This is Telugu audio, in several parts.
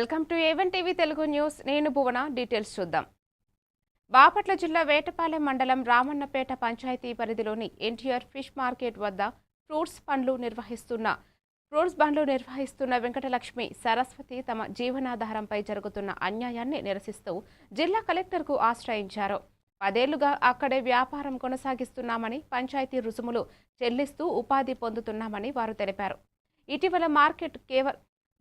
Welcome to A1 TV Telugu news. నేను భువన. డీటెయిల్స్ చూద్దాం. బాపట్ల జిల్లా వేటపాలెం మండలం రామన్నపేట పంచాయతీ పరిధిలోని ఎన్టీఆర్ ఫిష్ మార్కెట్ వద్ద ఫ్రూట్స్ బండ్లు నిర్వహిస్తున్న వెంకటలక్ష్మి సరస్వతి తమ జీవనాధారంపై జరుగుతున్న అన్యాయాన్ని నిరసిస్తూ జిల్లా కలెక్టర్కు ఆశ్రయించారు. 10 ఏళ్లుగా అక్కడే వ్యాపారం కొనసాగిస్తున్నామని, పంచాయతీ రుసుములు చెల్లిస్తూ ఉపాధి పొందుతున్నామని వారు తెలిపారు. ఇటీవల మార్కెట్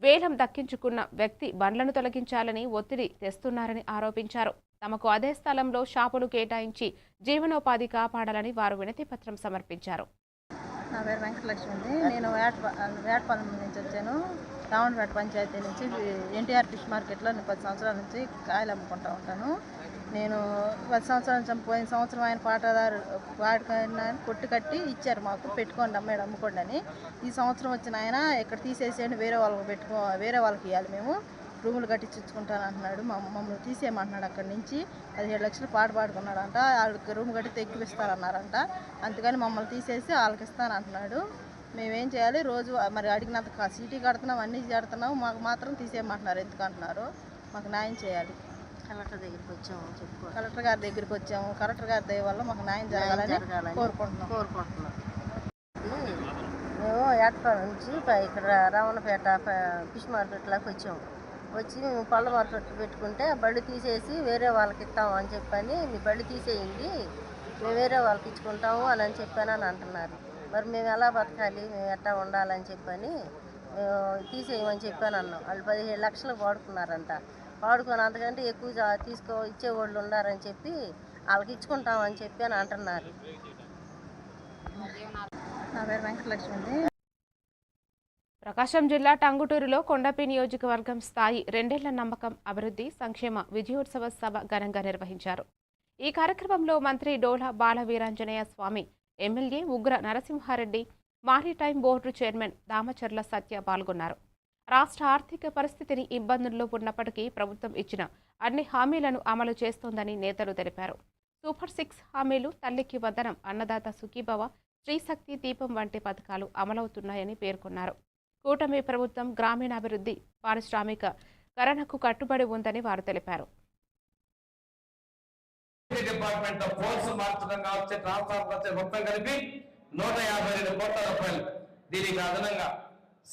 వేలం దక్కించుకున్న వ్యక్తి బండ్లను తొలగించాలని ఒత్తిడి తెస్తున్నారని ఆరోపించారు. తమకు అదే స్థలంలో షాపులు కేటాయించి జీవనోపాధి కాపాడాలని వారు వినతి పత్రం సమర్పించారు. నా పేరు వెంకటలక్ష్మి అండి. నేను వేటపాలెం నుంచి వచ్చాను. రామన్నపేట పంచాయతీ నుంచి ఎన్టీఆర్ ఫిష్ మార్కెట్లో 10 సంవత్సరాల నుంచి కాయలు అమ్ముకుంటూ ఉంటాను. నేను 10 సంవత్సరాల నుంచి పోయిన సంవత్సరం ఆయన పాటకాయన కొట్టు కట్టి ఇచ్చారు, మాకు పెట్టుకోండి అమ్ముకోండి అని. ఈ సంవత్సరం వచ్చిన ఆయన ఇక్కడ తీసేసేయండి, వేరే వాళ్ళకి ఇవ్వాలి, మేము రూములు కట్టించుకుంటాను అంటున్నాడు. మమ్మల్ని తీసేయమంటున్నాడు. అక్కడి నుంచి 17 లక్షలు పాడుకున్నాడంట. వాళ్ళకి రూమ్ కట్టి తెక్కిపిస్తారన్నారంట. అందుకని మమ్మల్ని తీసేసి వాళ్ళకి ఇస్తాను అంటున్నాడు. మేమేం చేయాలి? రోజు మరి అడిగినంత సీటీ కడుతున్నాం, అన్నీ కడుతున్నాం, మాకు మాత్రం తీసేయమంటున్నారు. ఎందుకు అంటున్నారు? మాకు న్యాయం చేయాలి. కలెక్టర్ గారి దగ్గరికి వచ్చాము. కలెక్టర్ గారి దయ వల్ల మాకు న్యాయం జరగాలని కోరుకుంటున్నాం. మేము ఏటపాలెం నుంచి ఇక్కడ రామన్నపేట ఫిష్ మార్కెట్లోకి వచ్చి మేము పళ్ళ మార్కెట్ పెట్టుకుంటే బళ్ళు తీసేసి వేరే వాళ్ళకి ఇస్తాము అని చెప్పని, మీ బళ్ళు తీసేయండి, మేము వేరే వాళ్ళకి ఇచ్చుకుంటాము అని చెప్పానని అంటున్నారు. మరి మేము ఎలా బతకాలి, మేము ఎట్టా ఉండాలని చెప్పని తీసేయమని చెప్పాను అన్నాం. వాళ్ళు 17 లక్షలు వాడుకున్నారంట. వాడుకొని అంతకంటే ఎక్కువ ఇచ్చేవాళ్ళు ఉన్నారని చెప్పి వాళ్ళకి ఇచ్చుకుంటామని చెప్పి అని అంటున్నారు. నా పేరు వెంకటలక్ష్మి అండి. ప్రకాశం జిల్లా టంగుటూరులో కొండపి నియోజకవర్గం స్థాయి 2 ఏళ్ల నమ్మకం అభివృద్ధి సంక్షేమ విజయోత్సవ సభ ఘనంగా నిర్వహించారు. ఈ కార్యక్రమంలో మంత్రి డోలా బాల Veeranjaneya Swamy, MLA Ugra Narasimha Reddy, maritime board chairman Damacharla Satya పాల్గొన్నారు. రాష్ట్ర ఆర్థిక పరిస్థితిని ఇబ్బందుల్లో ఉన్నప్పటికీ ప్రభుత్వం ఇచ్చిన అన్ని హామీలను అమలు చేస్తోందని నేతలు తెలిపారు. సూపర్ 6 హామీలు, తల్లికి వందనం, అన్నదాత సుఖీభవ, శ్రీశక్తి దీపం వంటి పథకాలు అమలవుతున్నాయని పేర్కొన్నారు. కూటమి ప్రభుత్వం గ్రామీణాభివృద్ధి, పారిశ్రామికీకరణకు కట్టుబడి ఉందని వారు తెలిపారు. డిపార్ట్మెంట్ ఫోర్స్ మార్చడం కావచ్చు, ట్రాన్స్ఫార్మర్ మొత్తం కలిపి 152 కోట్ల రూపాయలు. దీనికి అదనంగా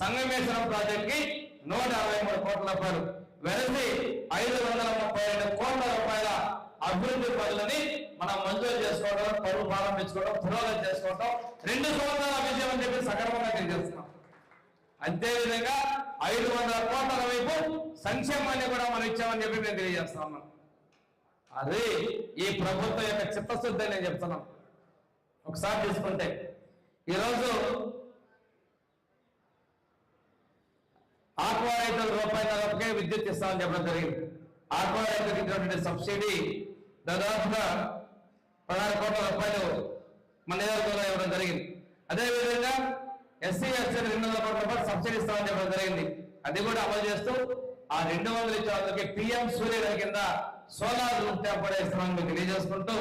సంగమేశ్వరం ప్రాజెక్ట్ కి 153 కోట్ల రూపాయలు వెరసి 532 కోట్ల రూపాయల అభివృద్ధి పనులని మనం మంజూరు చేసుకోవడం, పనులు ప్రారంభించుకోవడం, పురోగతి చేసుకోవడం 2 సంవత్సరాల విజయం అని చెప్పి సక్రమంగా తెలియజేస్తున్నాం. అంతేవిధంగా 500 కోట్ల వైపు సంక్షేమాన్ని కూడా మనం ఇచ్చామని చెప్పి మేము తెలియజేస్తా ఉన్నాం. అది ఈ ప్రభుత్వం యొక్క చిత్తశుద్ధి నేను చెప్తున్నాం. ఒకసారి తీసుకుంటే ఈరోజు ఆక్వా రైతుల రూపాయలకే విద్యుత్ ఇస్తామని చెప్పడం జరిగింది. ఆక్వా రైతులకు ఇచ్చినటువంటి సబ్సిడీ దాదాపుగా 16 కోట్ల రూపాయలు మన నియోజకవర్గంలో ఇవ్వడం జరిగింది. అదేవిధంగా ఎస్సీ ఎస్టీ 200 కోట్ల రూపాయలు సబ్సిడీ ఇస్తామని చెప్పడం జరిగింది. అది కూడా అమలు చేస్తూ ఆ 200 ఇచ్చే వాళ్ళకి పిఎం సూర్యోదయ కింద సోలార్ రూప్ ట్యాప్ కూడా ఇస్తామని మీకు తెలియజేసుకుంటూ,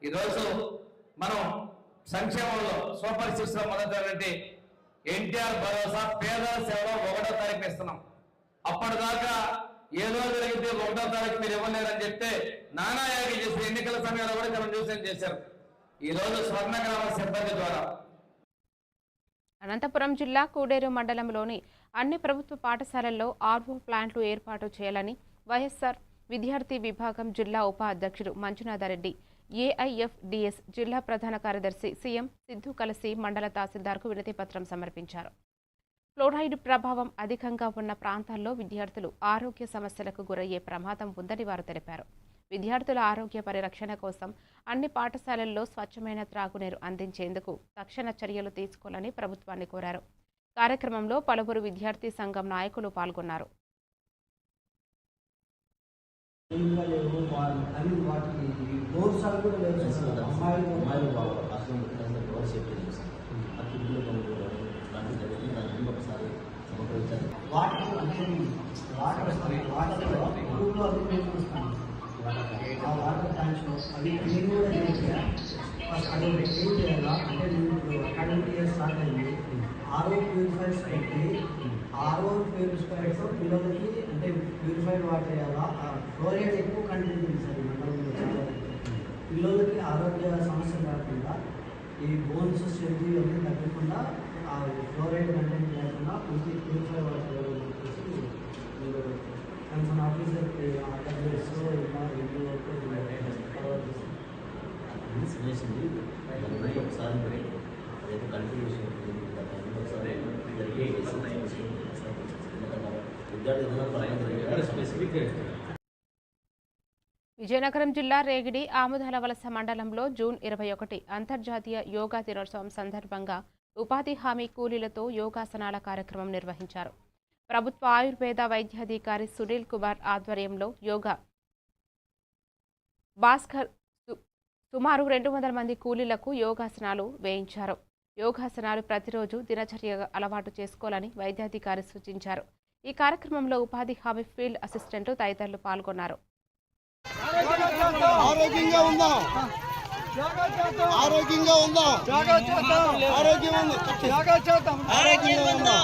ఈరోజు మనం సంక్షేమంలో సూపర్ 6 లో మొదటి ఎన్టీఆర్ భరోసా పేదల సేవలో 1వ తారీఖున ఇస్తున్నాం. అప్పటిదాకా ఏదో జరిగితే 1వ తారీఖు మీరు ఇవ్వలేరని చెప్తే నానాయాగి చేసి ఎన్నికల సమయంలో కూడా మనం చూసేం చేశారు. ఈ రోజు స్వర్ణగ్రామ సిబ్బంది ద్వారా అనంతపురం జిల్లా కూడేరు మండలంలోని అన్ని ప్రభుత్వ పాఠశాలల్లో ఆర్వో ప్లాంట్లు ఏర్పాటు చేయాలని వైఎస్ఆర్ విద్యార్థి విభాగం జిల్లా ఉప అధ్యక్షుడు మంజునాథరెడ్డి, ఏఐఎఫ్డిఎస్ జిల్లా ప్రధాన కార్యదర్శి సీఎం సిద్ధు కలిసి మండల తహసీల్దార్కు వినతి పత్రం సమర్పించారు. ఫ్లోరైడ్ ప్రభావం అధికంగా ఉన్న ప్రాంతాల్లో విద్యార్థులు ఆరోగ్య సమస్యలకు గురయ్యే ప్రమాదం ఉందని వారు తెలిపారు. విద్యార్థుల ఆరోగ్య పరిరక్షణ కోసం అన్ని పాఠశాలల్లో స్వచ్ఛమైన త్రాగునీరు అందించేందుకు తక్షణ చర్యలు తీసుకోవాలని ప్రభుత్వాన్ని కోరారు. కార్యక్రమంలో పలువురు విద్యార్థి సంఘం నాయకులు పాల్గొన్నారు. వాటర్ ట్యాంక్స్ అవి క్లీన్ కూడా చేయాలి. ఫస్ట్ అది ఏం చేయాలా అంటే, 20 ఇయర్స్ స్టార్ట్ అయింది. ఆర్ఓ ప్యూరిఫైర్స్ పెట్టి ఆరో ప్యూరిఫైడ్తో పిల్లలకి అంటే ప్యూరిఫైడ్ వాటర్ వేయాలా, ఫ్లోరైడ్ ఎక్కువ కంటెంట్ ఉంది సార్ ఈ మండలంలో చాలా. పిల్లలకి ఆరోగ్య సమస్యలు రాకుండా ఈ బోన్స్ స్ట్రెంత్ ఇవన్నీ తగ్గకుండా ఆ ఫ్లోరైడ్ కంటెంట్ లేకుండా పూర్తి ప్యూరిఫై వాటర్ వేయాలని చెప్పేసి మీరు కన్సర్న్ ఆఫీసర్కి అడ్రస్లో ఇలా ఇంటి వరకు ఒకసారి అదైతే కంటిన్యూషన్ ఒకసారి విజయనగరం జిల్లా రేగిడి ఆముదాల వలస మండలంలో జూన్ 21 అంతర్జాతీయ యోగా దినోత్సవం సందర్భంగా ఉపాధి హామీ కూలీలతో యోగాసనాల కార్యక్రమం నిర్వహించారు. ప్రభుత్వ ఆయుర్వేద వైద్యాధికారి సునీల్ కుమార్ ఆధ్వర్యంలో యోగా భాస్కర్ సుమారు 200 మంది కూలీలకు యోగాసనాలు వేయించారు. యోగాసనాలు ప్రతిరోజు దినచర్యగా అలవాటు చేసుకోవాలని వైద్యాధికారి సూచించారు. ఈ కార్యక్రమంలో ఉపాధి హామీ ఫీల్డ్ అసిస్టెంట్లు తదితరులు పాల్గొన్నారు. ఆరోగ్యంగా ఉందా, ఆరోగ్యంగా ఉందా, ఆరోగ్యంగా ఉందా,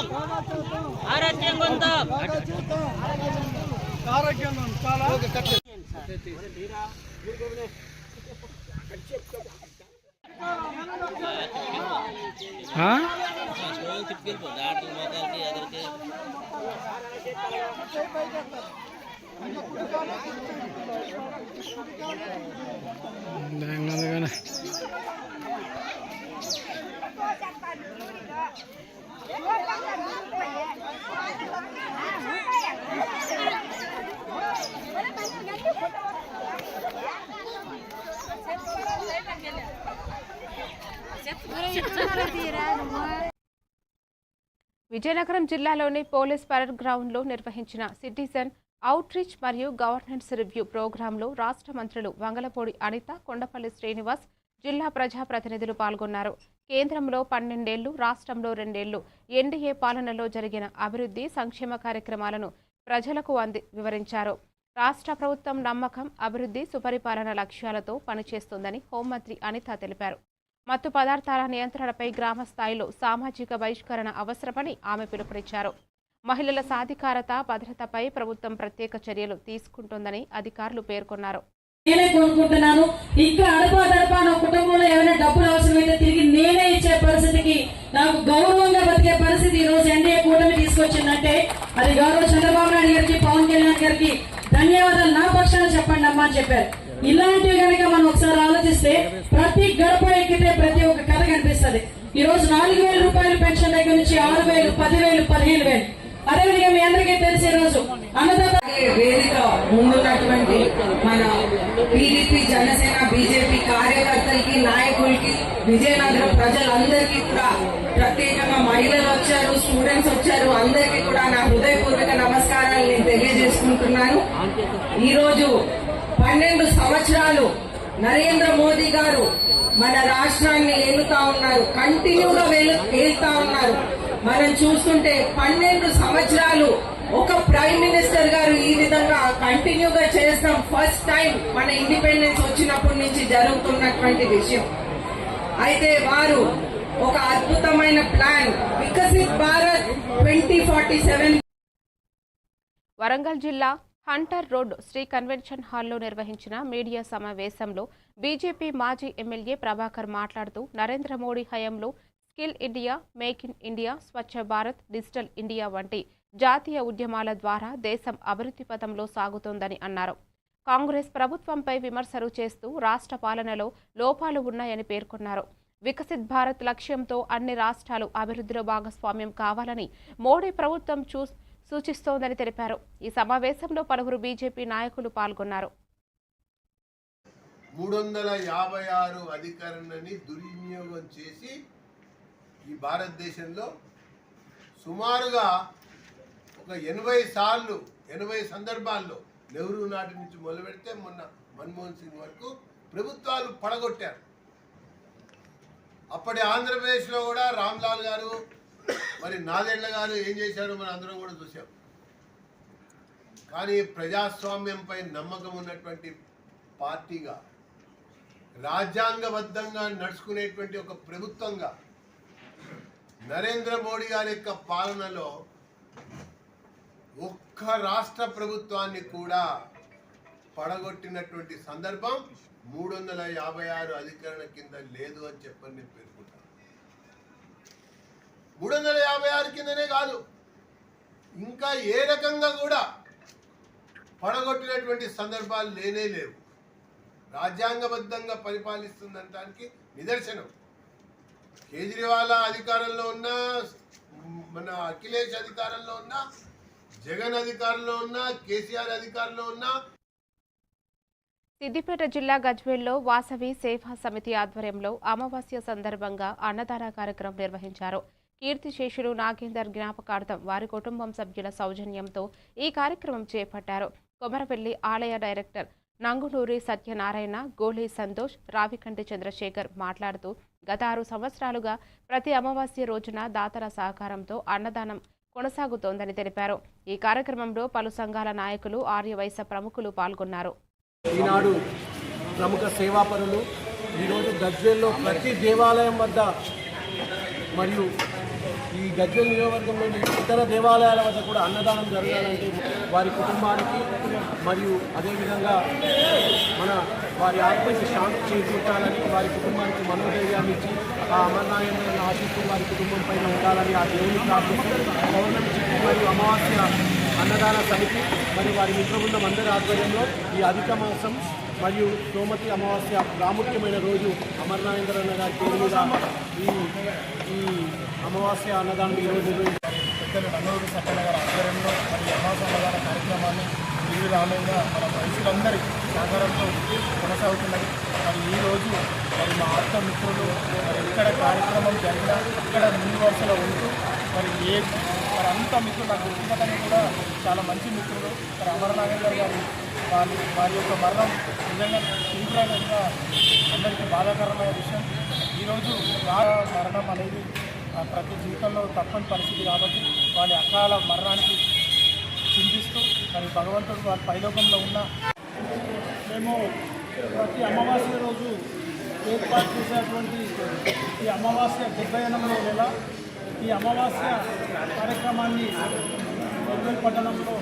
విజయనగరం జిల్లాలోని పోలీస్ పరేడ్ గ్రౌండ్లో నిర్వహించిన సిటిజన్ అవుట్ రీచ్ మరియు గవర్నెన్స్ రివ్యూ ప్రోగ్రాంలో రాష్ట్ర మంత్రులు వంగలపూడి అనిత, కొండపల్లి శ్రీనివాస్, జిల్లా ప్రజాప్రతినిధులు పాల్గొన్నారు. కేంద్రంలో 12 ఏళ్లు, రాష్ట్రంలో 2 ఏళ్లు ఎన్డీఏ పాలనలో జరిగిన అభివృద్ధి సంక్షేమ కార్యక్రమాలను ప్రజలకు వివరించారు. రాష్ట్ర ప్రభుత్వం నమ్మకం, అభివృద్ధి, సుపరిపాలన లక్ష్యాలతో పనిచేస్తుందని హోంమంత్రి అనిత తెలిపారు. మత్తు పదార్థాల నియంత్రణపై గ్రామ స్థాయిలో సామాజిక బహిష్కరణ అవసరమని ఆమె పిలుపునిచ్చారు. మహిళల సాధికారత, భద్రతపై ప్రభుత్వం ప్రత్యేక చర్యలు తీసుకుంటోందని అధికారులు పేర్కొన్నారు. నేనే కోరుకుంటున్నాను, ఇంకా అడపాదడపాన కుటుంబంలో ఏమైనా డబ్బులు అవసరమైతే తిరిగి నేనే ఇచ్చే పరిస్థితికి, నాకు గౌరవంగా బతికే పరిస్థితి ఈ రోజు ఎన్డీఏ కూటమి తీసుకొచ్చిందంటే అది గౌరవ చంద్రబాబు నాయుడు గారికి, పవన్ కళ్యాణ్ గారికి ధన్యవాదాలు నా పక్షాన చెప్పండి అమ్మా అని చెప్పారు. ఇలాంటివి కనుక మనం ఒకసారి ఆలోచిస్తే ప్రతి గడప ఎక్కితే ప్రతి ఒక్క కథ కనిపిస్తుంది. ఈ రోజు 4,000 రూపాయల పెన్షన్ దగ్గర నుంచి 6,000, 10,000, 15,000. అదేవిధంగా మీ అందరికీ తెలిసే రోజు అన్నదాత వేదిక ముందున్నటువంటి మన టీడీపీ, జనసేన, బీజేపీ కార్యకర్తలకి, నాయకులకి, విజయనగరం ప్రజలందరికీ కూడా ప్రత్యేకంగా మహిళలు వచ్చారు, స్టూడెంట్స్ వచ్చారు, అందరికీ కూడా నా హృదయపూర్వక నమస్కారాలు నేను తెలియజేసుకుంటున్నాను. ఈ రోజు 12 సంవత్సరాలు నరేంద్ర మోదీ గారు మన రాష్ట్రాన్ని ఏలుతా ఉన్నారు, కంటిన్యూగా ఏలుతా ఉన్నారు. మనం చూస్తుంటే 12 సంవత్సరాలు ఒక ప్రైమ్ మినిస్టర్ గారు ఈ విధంగా కంటిన్యూగా చేస్తాం ఫస్ట్ టైం మన ఇండిపెండెన్స్ వచ్చినప్పటి నుంచి జరుగుతున్నటువంటి విషయం. అయితే వారు ఒక అద్భుతమైన ప్లాన్ వికసిత్ భారత్ 2047. వరంగల్ జిల్లా హంటర్ రోడ్ శ్రీ కన్వెన్షన్ హాల్లో నిర్వహించిన మీడియా సమావేశంలో బీజేపీ మాజీ ఎమ్మెల్యే ప్రభాకర్ మాట్లాడుతూ నరేంద్ర మోడీ హయాంలో skill India, make in India, Swachh Bharat, digital India వంటి జాతీయ ఉద్యమాల ద్వారా దేశం అభివృద్ధి పథంలో సాగుతోందని అన్నారు. కాంగ్రెస్ ప్రభుత్వంపై విమర్శలు చేస్తూ రాష్ట్ర పాలనలో లోపాలు ఉన్నాయని పేర్కొన్నారు. వికసిత్ భారత్ లక్ష్యంతో అన్ని రాష్ట్రాలు అభివృద్ధిలో భాగస్వామ్యం కావాలని మోడీ ప్రభుత్వం సూచిస్తోందని తెలిపారు. ఈ సమావేశంలో పలువురు బీజేపీ నాయకులు పాల్గొన్నారు. 356 అధికారాన్ని దుర్వినియోగం చేసి ఈ భారతదేశంలో సుమారుగా ఒక 80 సందర్భాల్లో నెహ్రూ నాటి నుంచి మొదలు పెడితే మొన్న మన్మోహన్ సింగ్ వరకు ప్రభుత్వాలు పడగొట్టారు. అప్పటి ఆంధ్రప్రదేశ్లో కూడా రామ్లాల్ గారు, మరి నాదెండ్ల గారు ఏం చేశారో మనం అందరం కూడా చూసాం. కానీ ప్రజాస్వామ్యంపై నమ్మకం ఉన్నటువంటి పార్టీగా, రాజ్యాంగబద్ధంగా నడుచుకునేటువంటి ఒక ప్రభుత్వంగా నరేంద్ర మోడీ గారి యొక్క పాలనలో ఒక్క రాష్ట్ర ప్రభుత్వాన్ని కూడా పడగొట్టినటువంటి సందర్భం 356 అధికరణ కింద లేదు అని చెప్పని నేను పేర్కొంటాను. 356 కిందనే కాదు, ఇంకా ఏ రకంగా కూడా పడగొట్టినటువంటి సందర్భాలు లేనే లేవు. రాజ్యాంగబద్ధంగా పరిపాలిస్తుందనడానికి నిదర్శనం. కేజ్రీవాల్ అధికారంలో ఉన్న, మన అఖిలేష్ అధికారంలో ఉన్న, జగన్ అధికారంలో ఉన్న, కేసీఆర్ అధికారంలో ఉన్న. సిద్దిపేట జిల్లా గజ్వేల్లో వాసవి సేవా సమితి ఆధ్వర్యంలో అమావాస్య సందర్భంగా అన్నదాన కార్యక్రమం నిర్వహించారు. కీర్తిశేషులు నాగేందర్ జ్ఞాపకార్థం వారి కుటుంబం సభ్యుల సౌజన్యంతో ఈ కార్యక్రమం చేపట్టారు. కొమరవెల్లి ఆలయ డైరెక్టర్ నంగునూరి సత్యనారాయణ, గోలీ సంతోష్, రావికంటి చంద్రశేఖర్ మాట్లాడుతూ గత 6 సంవత్సరాలుగా ప్రతి అమావాస్య రోజున దాతల సహకారంతో అన్నదానం కొనసాగుతోందని తెలిపారు. ఈ కార్యక్రమంలో పలు సంఘాల నాయకులు, ఆర్యవైశ్య ప్రముఖులు పాల్గొన్నారు. ఈనాడు ప్రముఖ సేవాపరులు ఈరోజు గజ్వేల్లో ప్రతి దేవాలయం వద్ద మరియు ఈ గజ్వేల్ నియోజకవర్గంలోని ఇతర దేవాలయాల వద్ద కూడా అన్నదానం జరగాలంటే వారి కుటుంబానికి మరియు అదేవిధంగా వారి ఆత్మకి శాంతి చేకూర్చాలని, వారి కుటుంబానికి మనోధైర్యాన్ని ఇచ్చి ఆ అమరనారాయణ ఆశిస్తూ వారి కుటుంబం పైన ఉండాలని ఆ దేవుని ప్రార్థిస్తూ పౌర్ణమి చిట్టి మరియు అమావాస్య అన్నదాన సమితి మరియు వారి మిత్రబృందం అందరి ఆధ్వర్యంలో ఈ అధిక మాసం మరియు సోమతి అమావాస్య ప్రాముఖ్యమైన రోజు అమరనారేంద్ర అన్న గారి పేరు మీద ఈ అమావాస్య అన్నదానం ఈరోజు పెద్దలు నంగూరి సత్యనారాయణ గారి ఆధ్వర్యంలో మరియు అమావాస్య అన్నదాన కార్యక్రమాన్ని వివిధ ఆలయంగా మన రైతులందరి సహకారంతో కొనసాగుతున్నది. మరి ఈరోజు మరి మా ఆప్త మిత్రులు మరి ఇక్కడ కార్యక్రమం జరిగినా ఇక్కడ ముందు వరుసలో ఉంటూ మరి అంత మిత్రులు నాకు వ్యక్తిగతంగా కూడా చాలా మంచి మిత్రులు. మరి అమరనారేంద్ర గారు వారి యొక్క మరణం నిజంగా తీవ్రంగా అందరికీ బాధాకరమైన విషయం. ఈరోజు మరణం అనేది ప్రతి జీవితంలో తప్పని పరిస్థితి కాబట్టి వారి అకాల మరణానికి చింతిస్తూ మరి భగవంతుడు వారి పైలోకంలో ఉన్న మేము ప్రతి అమావాస్య రోజు ఏర్పాటు చేసేటువంటి ఈ అమావాస్య 78వ నెల ఈ అమావాస్య కార్యక్రమాన్ని గజ్వేల్ పట్టణంలో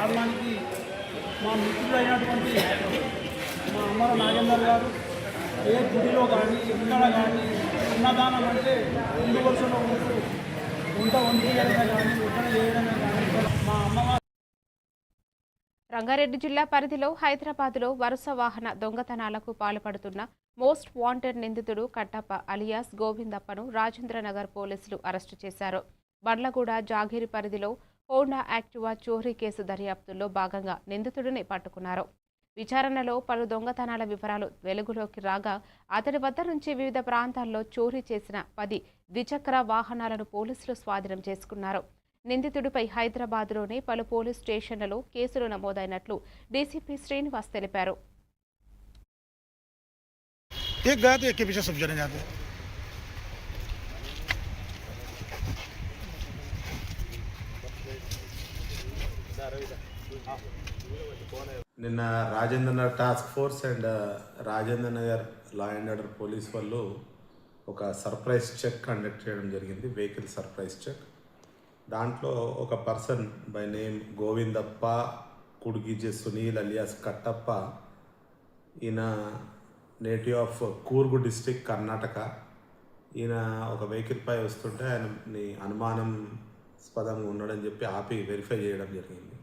ఆడడానికి మా మిత్రులైనటువంటి మా అమర నాగేందర్ గారు ఏ గుడిలో కానీ ఎక్కడ కానీ అన్నదానం అంటే ముందు వరుసలో ఉంటూ వంట చేయడమే కానీ వంటన చేయడమే కానీ మా అమ్మవారు. రంగారెడ్డి జిల్లా పరిధిలో హైదరాబాద్లో వరుస వాహన దొంగతనాలకు పాల్పడుతున్న మోస్ట్ వాంటెడ్ నిందితుడు కట్టప్ప అలియాస్ గోవిందప్పను రాజేంద్రనగర్ పోలీసులు అరెస్టు చేశారు. బండ్లగూడ జాగీరి పరిధిలో హోండా యాక్టివా చోరీ కేసు దర్యాప్తుల్లో భాగంగా నిందితుడిని పట్టుకున్నారు. విచారణలో పలు దొంగతనాల వివరాలు వెలుగులోకి రాగా అతడి వద్ద నుంచి వివిధ ప్రాంతాల్లో చోరీ చేసిన 10 ద్విచక్ర వాహనాలను పోలీసులు స్వాధీనం చేసుకున్నారు. నిందితుడిపై హైదరాబాద్లోని పలు పోలీస్ స్టేషన్లలో కేసులు నమోదైనట్లు డీసీపీ శ్రీనివాస్ తెలిపారు. నిన్న Rajendranagar task force and Rajendranagar law and order police వాళ్ళు ఒక సర్ప్రైజ్ చెక్ కండక్ట్ చేయడం జరిగింది, వెహికల్ సర్ప్రైజ్ చెక్. దాంట్లో ఒక person by name Govindappa Kudigije Sunil alias Kattappa, ఈయన native of Coorg district Karnataka. ఈయన ఒక వెహికల్ పై వస్తుంటే ఆయనని అనుమానాస్పదంగా ఉన్నాడని చెప్పి ఆపి వెరిఫై చేయడం జరిగింది.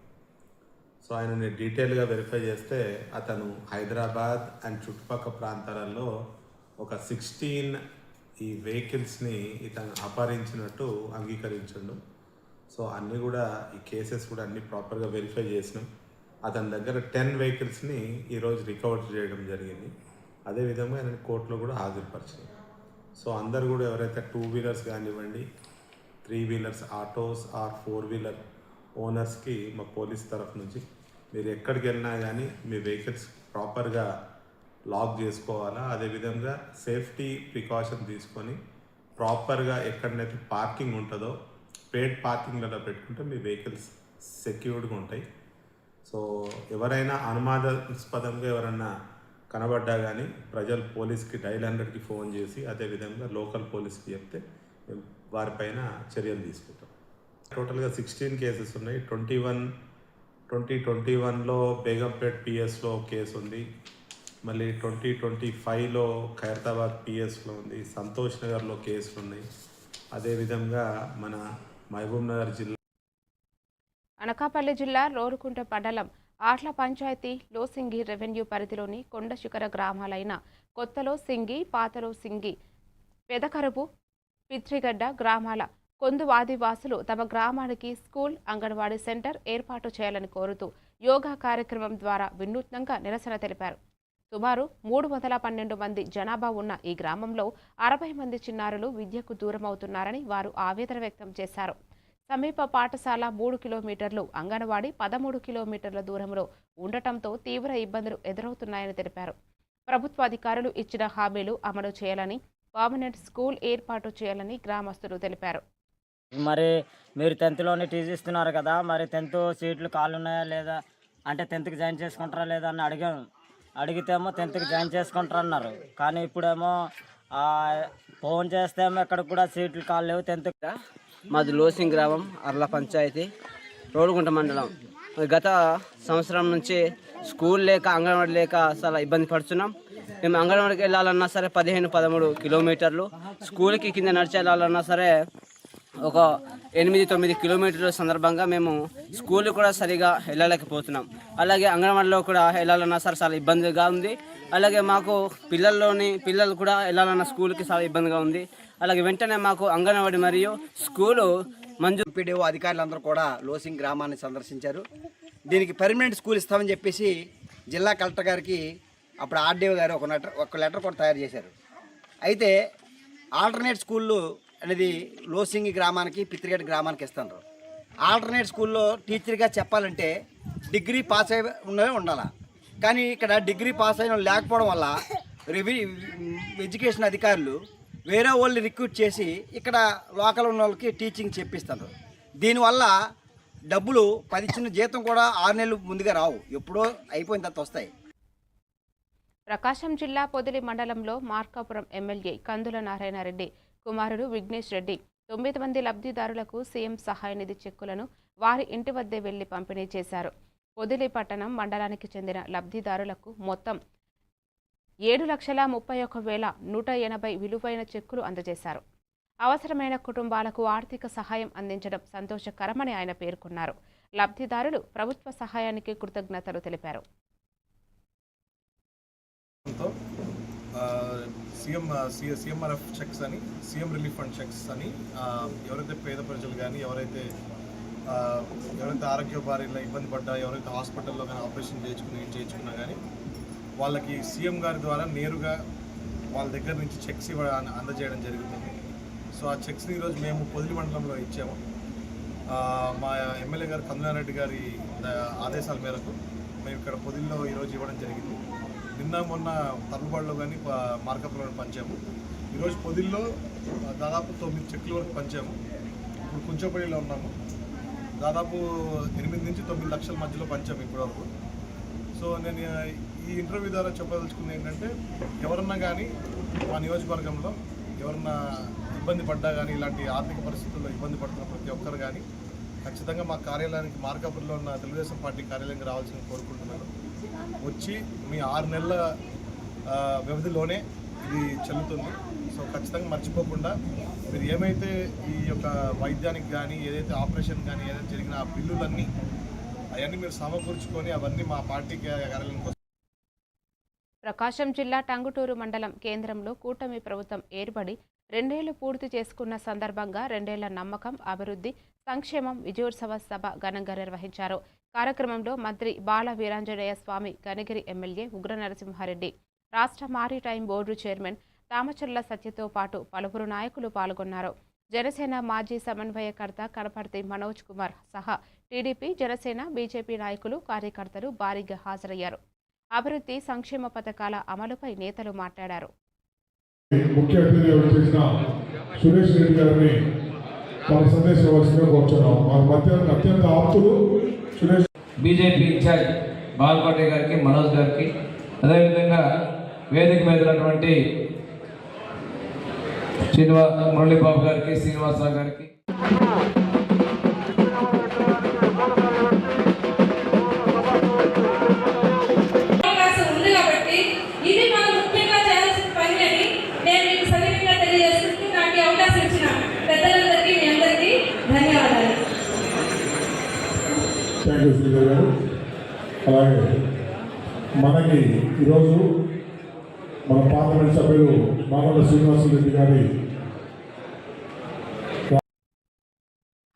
సో ఆయనని డీటెయిల్గా వెరిఫై చేస్తే అతను హైదరాబాద్ అండ్ చుట్టుపక్కల ప్రాంతాలలో ఒక 16 ఈ వెహికల్స్ని ఇతను అపహరించినట్టు అంగీకరించండు. సో అన్నీ కూడా ఈ కేసెస్ కూడా అన్నీ ప్రాపర్గా వెరిఫై చేసినాం. అతని దగ్గర 10 వెహికల్స్ని ఈరోజు రికవర్ చేయడం జరిగింది. అదేవిధంగా ఆయన కోర్టులో కూడా హాజరుపరిచాం. సో అందరు కూడా ఎవరైతే 2 వీలర్స్ కానివ్వండి, 3 వీలర్స్ ఆటోస్ ఆర్ 4 వీలర్ ఓనర్స్కి మా పోలీస్ తరఫు నుంచి మీరు ఎక్కడికి వెళ్ళినా కానీ మీ వెహికల్స్ ప్రాపర్గా లాక్ చేసుకోవాలా. అదేవిధంగా సేఫ్టీ ప్రికాషన్ తీసుకొని ప్రాపర్గా ఎక్కడనైతే పార్కింగ్ ఉంటుందో పేడ్ పార్కింగ్లలో పెట్టుకుంటే మీ వెహికల్స్ సెక్యూర్డ్గా ఉంటాయి. సో ఎవరైనా అనుమానాస్పదంగా ఎవరైనా కనబడ్డా కానీ ప్రజలు పోలీస్కి డైల్ 100కి ఫోన్ చేసి అదేవిధంగా లోకల్ పోలీస్కి చెప్తే వారిపైన చర్యలు తీసుకుంటాం. టోటల్గా 16 కేసెస్ ఉన్నాయి. 2021లో బేగంపేట్ పిఎస్లో కేసు ఉంది. మళ్ళీ 2025లో ఖైరతాబాద్ పిఎస్లో ఉంది. సంతోష్ నగర్లో కేసులు ఉన్నాయి. అదేవిధంగా మన మహబూబ్ నగర్ జిల్లా అనకాపల్లి జిల్లా రోరుకుంట మండలం ఆట్ల పంచాయతీ లోసింగి రెవెన్యూ పరిధిలోని కొండ శిఖర గ్రామాలైన కొత్తలో సింగి, పాతలో సింగి, పెదకరుపు, పిత్రిగడ్డ గ్రామాల కొందు ఆదివాసులు తమ గ్రామానికి స్కూల్, అంగన్వాడీ సెంటర్ ఏర్పాటు చేయాలని కోరుతూ యోగా కార్యక్రమం ద్వారా వినూత్నంగా నిరసన తెలిపారు. సుమారు 312 మంది జనాభా ఉన్న ఈ గ్రామంలో 60 మంది చిన్నారులు విద్యకు దూరమవుతున్నారని వారు ఆవేదన వ్యక్తం చేశారు. సమీప పాఠశాల 3 కిలోమీటర్లు, అంగన్వాడీ 13 కిలోమీటర్ల దూరంలో ఉండటంతో తీవ్ర ఇబ్బందులు ఎదురవుతున్నాయని తెలిపారు. ప్రభుత్వ అధికారులు ఇచ్చిన హామీలు అమలు చేయాలని, పర్మనెంట్ స్కూల్ ఏర్పాటు చేయాలని గ్రామస్తులు తెలిపారు. మరి మీరు 10th టీజీ ఇస్తున్నారు కదా, మరి 10th సీట్లు ఖాళీ ఉన్నాయా లేదా అంటే 10th జాయిన్ చేసుకుంటారా లేదా అని అడిగితేమో 10th జాయిన్ చేసుకుంటారు అన్నారు. కానీ ఇప్పుడేమో ఫోన్ చేస్తేమో ఎక్కడ కూడా సీట్లు ఖాళీ లేవు. 10th మాది లోసింగ్ గ్రామం, అర్ల పంచాయతీ, రోడ్డుగుంట మండలం. గత సంవత్సరం నుంచి స్కూల్ లేక, అంగన్వాడీ లేక చాలా ఇబ్బంది పడుతున్నాం. మేము అంగన్వాడీకి వెళ్ళాలన్నా సరే 15-13 కిలోమీటర్లు, స్కూల్కి కింద నడిచి వెళ్ళాలన్నా సరే ఒక 8-9 కిలోమీటర్ల సందర్భంగా మేము స్కూల్ కూడా సరిగా వెళ్ళలేకపోతున్నాం. అలాగే అంగన్వాడీలో కూడా వెళ్ళాలన్నా సరే చాలా ఇబ్బందిగా ఉంది. అలాగే మాకు పిల్లలు కూడా వెళ్ళాలన్న స్కూల్కి చాలా ఇబ్బందిగా ఉంది. అలాగే వెంటనే మాకు అంగన్వాడీ మరియు స్కూలు మంజూరు. పీడీఓ అధికారులందరూ కూడా లోసింగ్ గ్రామాన్ని సందర్శించారు. దీనికి పర్మనెంట్ స్కూల్ ఇస్తామని చెప్పేసి జిల్లా కలెక్టర్ గారికి అప్పుడు ఆర్డీఓ గారు ఒక లెటర్ కూడా తయారు చేశారు. అయితే ఆల్టర్నేట్ స్కూళ్ళు అనేది లోసింగి గ్రామానికి, పిత్రిగడ్డ గ్రామానికి ఇస్తున్నారు. ఆల్టర్నేట్ స్కూల్లో టీచర్గా చెప్పాలంటే డిగ్రీ పాస్ అయి ఉండాలి. కానీ ఇక్కడ డిగ్రీ పాస్ అయిన లేకపోవడం వల్ల ఎడ్యుకేషన్ అధికారులు వేరే వాళ్ళని రిక్రూట్ చేసి ఇక్కడ లోకల్ ఉన్న వాళ్ళకి టీచింగ్ చెప్పిస్తారు. దీనివల్ల డబ్బులు 10 ఇచ్చిన జీతం కూడా 6 నెలలు ముందుగా రావు, ఎప్పుడో అయిపోయిన తర్వాత వస్తాయి. ప్రకాశం జిల్లా పొదిలి మండలంలో మార్కాపురం ఎమ్మెల్యే కందుల నారాయణరెడ్డి కుమారుడు విఘ్నేష్ రెడ్డి 9 మంది లబ్ధిదారులకు సీఎం సహాయ నిధి చెక్కులను వారి ఇంటి వద్దే వెళ్లి పంపిణీ చేశారు. పొదిలి పట్టణం మండలానికి చెందిన లబ్ధిదారులకు మొత్తం 7,31,180 విలువైన చెక్కులు అందజేశారు. అవసరమైన కుటుంబాలకు ఆర్థిక సహాయం అందించడం సంతోషకరమని ఆయన పేర్కొన్నారు. లబ్ధిదారులు ప్రభుత్వ సహాయానికి కృతజ్ఞతలు తెలిపారు. సీఎంఆర్ఎఫ్ చెక్స్ అని, సీఎం రిలీఫ్ ఫండ్ చెక్స్ అని ఎవరైతే పేద ప్రజలు కానీ, ఎవరైతే ఆరోగ్య భారీలో ఇబ్బంది పడ్డా, ఎవరైతే హాస్పిటల్లో కానీ ఆపరేషన్ చేయించుకున్నా కానీ వాళ్ళకి సీఎం గారి ద్వారా నేరుగా వాళ్ళ దగ్గర నుంచి చెక్స్ అందజేయడం జరుగుతుంది. సో ఆ చెక్స్ని ఈరోజు మేము పొదిలి మండలంలో ఇచ్చాము. మా ఎమ్మెల్యే గారు కందులారెడ్డి గారి ఆదేశాల మేరకు మేము ఇక్కడ పొదిలిలో ఈరోజు ఇవ్వడం జరిగింది. నిన్న మొన్న తరుగుబాడులో కానీ మార్కాపురంలో పంచాము. ఈరోజు పొదిల్లో దాదాపు 9 చెక్కుల వరకు పంచాము. ఇప్పుడు కుంచపల్లిలో ఉన్నాము. దాదాపు 8 నుంచి 9 లక్షల మధ్యలో పంచాము ఇప్పటివరకు. సో నేను ఈ ఇంటర్వ్యూ ద్వారా చెప్పదలుచుకుంది ఏంటంటే, ఎవరన్నా కానీ మా నియోజకవర్గంలో ఎవరన్నా ఇబ్బంది పడ్డా కానీ, ఇలాంటి ఆర్థిక పరిస్థితుల్లో ఇబ్బంది పడుతున్న ప్రతి ఒక్కరు కానీ ఖచ్చితంగా మా కార్యాలయానికి, మార్కాపురంలో ఉన్న తెలుగుదేశం పార్టీ కార్యాలయానికి రావాల్సింది కోరుకుంటున్నాను. వచ్చి మీ 6 నెలల వ్యవధిలోనే ఇది చెల్లుతుంది. సో ఖచ్చితంగా మర్చిపోకుండా మీరు ఏమైతే ఈ యొక్క వైద్యానికి కానీ, ఏదైతే ఆపరేషన్ కానీ ఏదైతే జరిగిన ఆ బిల్లులన్నీ అవన్నీ మీరు సమకూర్చుకొని అవన్నీ మా పార్టీ కార్యాలయానికి. ప్రకాశం జిల్లా టంగుటూరు మండలం కేంద్రంలో కూటమి ప్రభుత్వం ఏర్పడి 2 ఏళ్లు పూర్తి చేసుకున్న సందర్భంగా 2 ఏళ్ల నమ్మకం, అభివృద్ధి, సంక్షేమం విజయోత్సవ సభ ఘనంగా నిర్వహించారు. కార్యక్రమంలో మంత్రి బాల వీరాంజనేయ స్వామి, కనిగిరి ఎమ్మెల్యే ఉగ్ర నరసింహారెడ్డి, రాష్ట్ర మారిటైమ్ బోర్డు చైర్మన్ తామచర్ల సత్యతో పాటు పలువురు నాయకులు పాల్గొన్నారు. జనసేన మాజీ సమన్వయకర్త కనపర్తి మనోజ్ కుమార్ సహా టీడీపీ, జనసేన, బీజేపీ నాయకులు, కార్యకర్తలు భారీగా హాజరయ్యారు. అభివృద్ధి, సంక్షేమ పథకాల అమలుపై నేతలు మాట్లాడారు. ముఖ్య అతిథిగా వచ్చేసిన సురేష్ రెడ్డి గారిని తమ సందేశం ఇవ్వాల్సిందిగా కోరుతున్నాం. మా మధ్య అత్యంత ఆప్తులు సురేష్. బీజేపీ ఇన్ఛార్జ్ బాలకోటి గారికి, మనోజ్ గారికి, అదేవిధంగా వేదిక మీద ఉన్నటువంటి మురళీబాబు గారికి, శ్రీనివాసరావు గారికి. ఈరోజు మన పార్లమెంట్ సభ్యులు మామల్ల శ్రీనివాసరెడ్డి గారి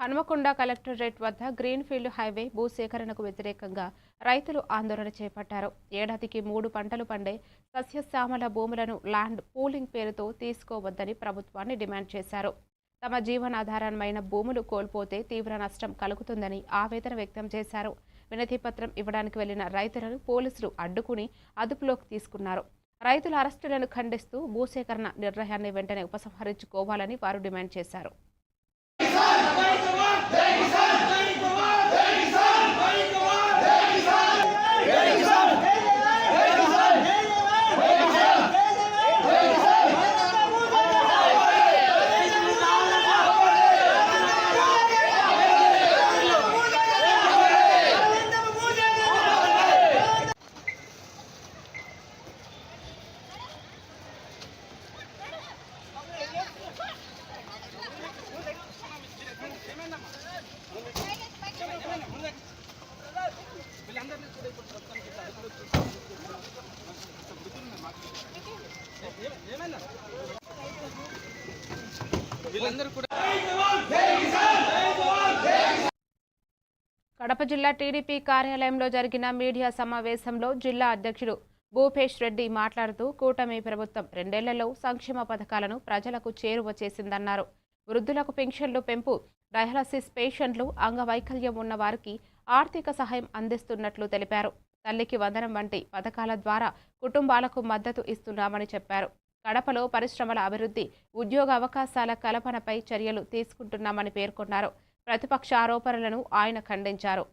హనుమకొండ కలెక్టరేట్ వద్ద గ్రీన్ఫీల్డ్ హైవే భూసేకరణకు వ్యతిరేకంగా రైతులు ఆందోళన చేపట్టారు. ఏడాదికి 3 పంటలు పండే సస్యశ్యామల భూములను ల్యాండ్ పూలింగ్ పేరుతో తీసుకోవద్దని ప్రభుత్వాన్ని డిమాండ్ చేశారు. తమ జీవనాధారమైన భూములు కోల్పోతే తీవ్ర నష్టం కలుగుతుందని ఆవేదన వ్యక్తం చేశారు. వినతి పత్రం ఇవ్వడానికి వెళ్లిన రైతులను పోలీసులు అడ్డుకుని అదుపులోకి తీసుకున్నారు. రైతుల అరెస్టులను ఖండిస్తూ భూసేకరణ నిర్ణయాన్ని వెంటనే ఉపసంహరించుకోవాలని వారు డిమాండ్ చేశారు. కడప జిల్లా టీడీపీ కార్యాలయంలో జరిగిన మీడియా సమావేశంలో జిల్లా అధ్యక్షుడు భూపేష్ రెడ్డి మాట్లాడుతూ కూటమి ప్రభుత్వం 2 ఏళ్లలో సంక్షేమ పథకాలను ప్రజలకు చేరువ చేసిందన్నారు. వృద్ధులకు పెన్షన్లు పెంపు, డయాలసిస్ పేషెంట్లు, అంగవైకల్యం ఉన్న వారికి ఆర్థిక సహాయం అందిస్తున్నట్లు తెలిపారు. తల్లికి వందనం వంటి పథకాల ద్వారా కుటుంబాలకు మద్దతు ఇస్తున్నామని చెప్పారు. కడపలో పరిశ్రమల అభివృద్ధి, ఉద్యోగ అవకాశాల కల్పనపై చర్యలు తీసుకుంటున్నామని పేర్కొన్నారు. ప్రతిపక్ష ఆరోపణలను ఆయన ఖండించారు.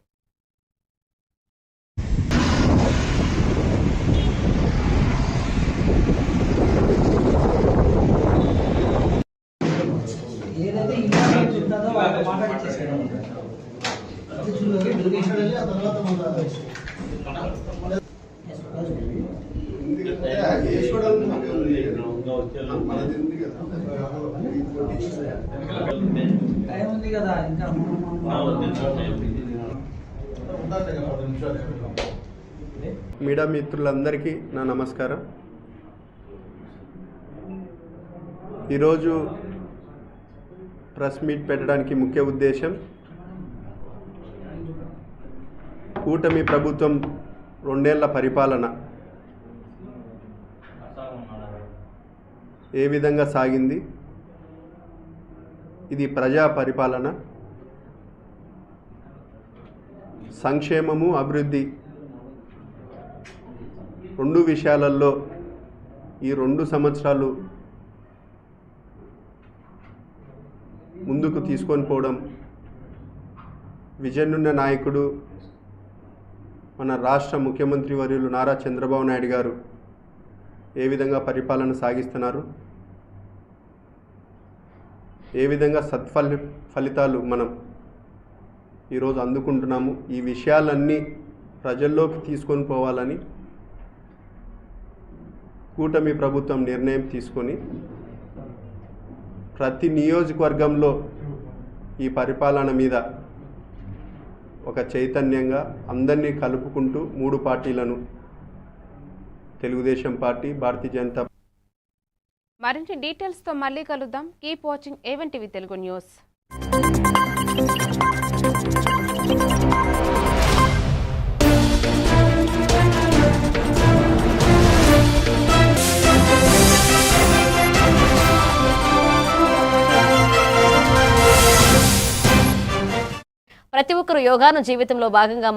మీడియా మిత్రులందరికీ నా నమస్కారం. ఈరోజు ప్రెస్ మీట్ పెట్టడానికి ముఖ్య ఉద్దేశం కూటమి ప్రభుత్వం 2 ఏళ్ల పరిపాలన ఏ విధంగా సాగింది, ఇది ప్రజా పరిపాలన, సంక్షేమము అభివృద్ధి 2 విషయాలలో ఈ 2 సంవత్సరాలు ముందుకు తీసుకొని పోవడం విజన్ ఉన్న నాయకుడు మన రాష్ట్ర ముఖ్యమంత్రి వర్యులు నారా చంద్రబాబు నాయుడు గారు ఏ విధంగా పరిపాలన సాగిస్తున్నారు, ఏ విధంగా ఫలితాలు మనం ఈరోజు అందుకుంటున్నాము, ఈ విషయాలన్నీ ప్రజల్లోకి తీసుకొని పోవాలని కూటమి ప్రభుత్వం నిర్ణయం తీసుకొని ప్రతి నియోజకవర్గంలో ఈ పరిపాలన మీద ఒక చైతన్యంగా అందరినీ కలుపుకుంటూ 3 పార్టీలను, తెలుగుదేశం పార్టీ, భారతీయ జనతా. మరిన్ని డీటెయిల్స్తో మళ్ళీ కలుద్దాం. Keep watching A1 TV Telugu news. ప్రతి ఒక్కరు యోగాను జీవితంలో భాగంగా